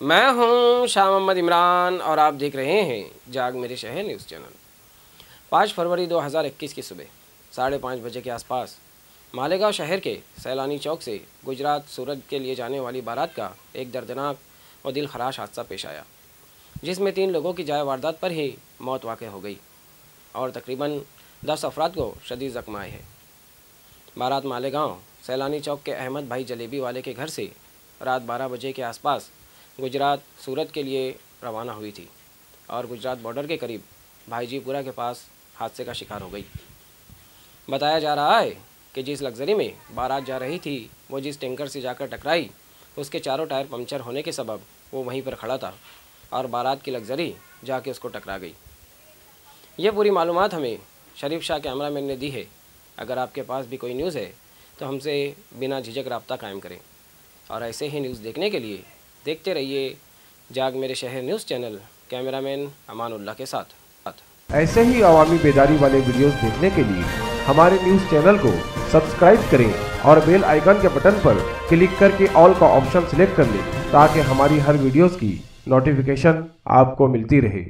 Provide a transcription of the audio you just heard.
मैं हूं शाह मोहम्मद इमरान और आप देख रहे हैं जाग मेरे शहर न्यूज़ चैनल। 5 फरवरी 2021 की सुबह 5:30 बजे के आसपास मालेगांव शहर के सैलानी चौक से गुजरात सूरत के लिए जाने वाली बारात का एक दर्दनाक और दिल खराश हादसा पेश आया, जिसमें 3 लोगों की जाए वारदात पर ही मौत वाक़ई हो गई और तकरीबन 10 अफराद को शदीद ज़ख्म आए हैं। बारात मालेगांव सैलानी चौक के अहमद भाई जलेबी वाले के घर से रात 12 बजे के आसपास गुजरात सूरत के लिए रवाना हुई थी और गुजरात बॉर्डर के करीब भाईजीपुरा के पास हादसे का शिकार हो गई। बताया जा रहा है कि जिस लग्जरी में बारात जा रही थी वो जिस टैंकर से जाकर टकराई, उसके चारों टायर पंक्चर होने के सबब वो वहीं पर खड़ा था और बारात की लग्जरी जाके उसको टकरा गई। ये पूरी मालूमात हमें शरीफ शाह कैमरामैन ने दी है। अगर आपके पास भी कोई न्यूज़ है तो हमसे बिना झिझक रब्ता कायम करें और ऐसे ही न्यूज़ देखने के लिए देखते रहिए जाग मेरे शहर न्यूज़ चैनल, कैमरामैन अमानुल्लाह के साथ। ऐसे ही अवामी बेदारी वाले वीडियोस देखने के लिए हमारे न्यूज़ चैनल को सब्सक्राइब करें और बेल आइकन के बटन पर क्लिक करके ऑल का ऑप्शन सिलेक्ट कर लें ताकि हमारी हर वीडियोस की नोटिफिकेशन आपको मिलती रहे।